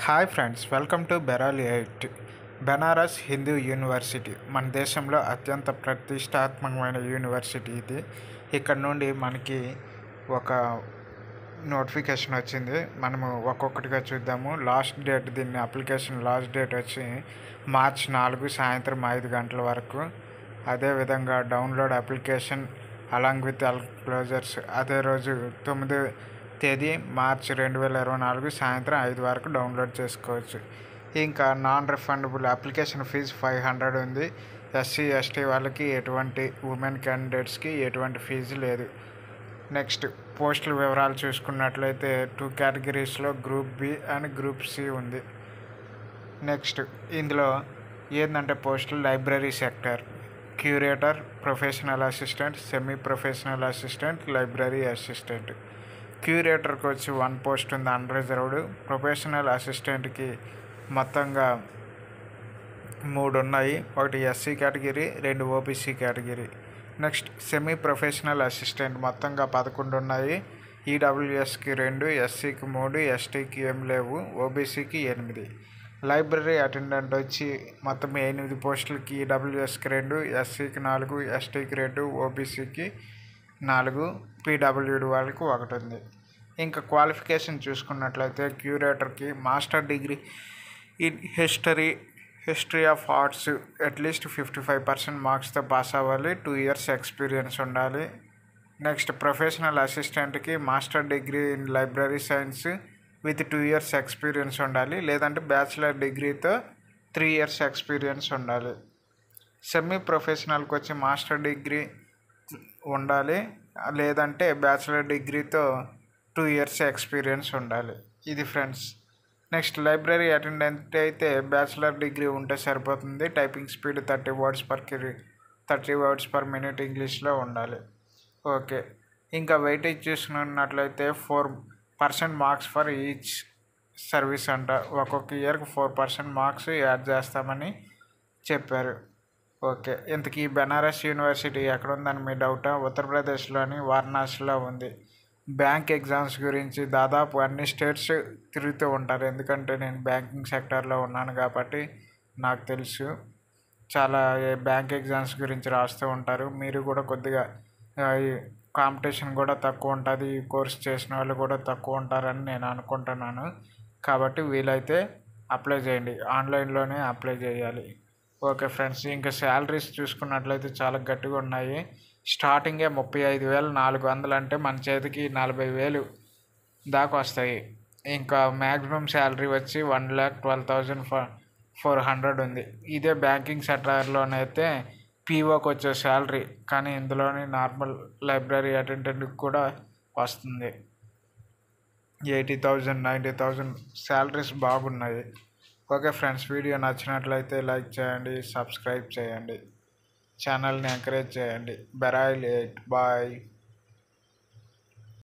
Hi friends, welcome to Berali eight. Banaras Hindu university మన దేశంలో అత్యంత ప్రతిష్టాత్మకమైన యూనివర్సిటీ ఇది. ఇక్కడ నుండి మనకి ఒక నోటిఫికేషన్ వచ్చింది. మనము ఒక్కొక్కటిగా చూద్దాము. దీని అప్లికేషన్ లాస్ట్ డేట్ వచ్చి మార్చి 4 సాయంత్రం 5 గంటల వరకు. అదేవిధంగా download application along with closures అదే రోజు 9 తేదీ మార్చి 2024 సాయంత్రం 5 వరకు డౌన్లోడ్ చేసుకోవచ్చు. ఇంకా నాన్ రిఫండబుల్ అప్లికేషన్ ఫీజు 500 ఉంది. ఎస్సీ ఎస్టీ వాళ్ళకి ఎటువంటి ఉమెన్ క్యాండిడేట్స్కి ఎటువంటి ఫీజు లేదు. నెక్స్ట్ పోస్టుల వివరాలు చూసుకున్నట్లయితే 2 కేటగిరీస్లో group B and group C ఉంది. నెక్స్ట్ ఇందులో ఏంటంటే పోస్టులు library sector, curator, professional assistant, semi professional assistant, library assistant. క్యూరేటర్కి వచ్చి 1 పోస్ట్ ఉంది అన్రిజర్వ్డ్. ప్రొఫెషనల్ అసిస్టెంట్కి మొత్తంగా 3 ఉన్నాయి. ఒకటి SC category, 2 OBC category. Next semi professional assistant మొత్తంగా 11 ఉన్నాయి. ఈడబ్ల్యూఎస్కి 2, ఎస్సీకి 3, ఎస్టీకి ఏం లేవు, ఓబీసీకి 8. లైబ్రరీ అటెండెంట్ వచ్చి మొత్తం 8 పోస్టులకి ఈడబ్ల్యూఎస్కి 2, ఎస్సీకి 4, ఎస్టీకి 2, ఓబీసీకి 4, పీడబ్ల్యూడి వాళ్ళకి 1 ఉంది. ఇంకా క్వాలిఫికేషన్ చూసుకున్నట్లయితే క్యూరేటర్కి master degree in history of arts at least 55% మార్క్స్తో పాస్ అవ్వాలి. 2 ఇయర్స్ ఎక్స్పీరియన్స్ ఉండాలి. నెక్స్ట్ ప్రొఫెషనల్ అసిస్టెంట్కి master degree in library science with 2 years experience ఉండాలి, లేదంటే బ్యాచిలర్ డిగ్రీతో 3 ఇయర్స్ ఎక్స్పీరియన్స్ ఉండాలి. సెమీ ప్రొఫెషనల్కి వచ్చి మాస్టర్ డిగ్రీ ఉండాలి, లేదంటే బ్యాచిలర్ డిగ్రీతో 2 ఇయర్స్ ఎక్స్పీరియన్స్ ఉండాలి. ఇది ఫ్రెండ్స్. నెక్స్ట్ లైబ్రరీ అటెండెంట్ అయితే బ్యాచిలర్ డిగ్రీ ఉంటే సరిపోతుంది. Typing speed 30 words per minute ఇంగ్లీష్లో ఉండాలి. ఓకే. ఇంకా వెయిటేజ్ చూసుకున్నట్లయితే 4% మార్క్స్ ఫర్ ఈచ్ సర్వీస్ అంట. ఒక్కొక్క ఇయర్కి 4% మార్క్స్ యాడ్ చేస్తామని చెప్పారు. ఓకే. ఇంతకీ బెనారస్ యూనివర్సిటీ ఎక్కడ ఉందని మీ డౌటా? ఉత్తరప్రదేశ్లోని వారణాసిలో ఉంది. బ్యాంక్ ఎగ్జామ్స్ గురించి దాదాపు అన్ని స్టేట్స్ తిరుగుతూ ఉంటారు. ఎందుకంటే నేను బ్యాంకింగ్ సెక్టార్లో ఉన్నాను కాబట్టి నాకు తెలుసు. చాలా బ్యాంక్ ఎగ్జామ్స్ గురించి రాస్తూ ఉంటారు. మీరు కూడా కొద్దిగా కాంపిటీషన్ కూడా తక్కువ ఉంటుంది, ఈ కోర్స్ చేసిన వాళ్ళు కూడా తక్కువ ఉంటారని నేను అనుకుంటున్నాను. కాబట్టి వీలైతే అప్లై చేయండి. ఆన్లైన్లోనే అప్లై చేయాలి. Okay friends. ఇంకా శాలరీస్ చూసుకున్నట్లయితే చాలా గట్టిగా ఉన్నాయి. స్టార్టింగే 35,400 అంటే మన చేతికి 40,000 దాకా వస్తాయి. ఇంకా మ్యాక్సిమం శాలరీ వచ్చి 1,12,400 ఉంది. ఇదే బ్యాంకింగ్ సెక్టార్లోనైతే పీఓకి వచ్చే శాలరీ, కానీ ఇందులోని నార్మల్ లైబ్రరీ అటెండెంట్కి కూడా వస్తుంది. 80,000, 90,000 శాలరీస్ బాగున్నాయి. ఓకే ఫ్రెండ్స్, వీడియో నచ్చినట్లయితే లైక్ చేయండి, సబ్స్క్రైబ్ చేయండి, ఛానల్ని ఎంకరేజ్ చేయండి. బెరాయిల్ 8 బాయ్.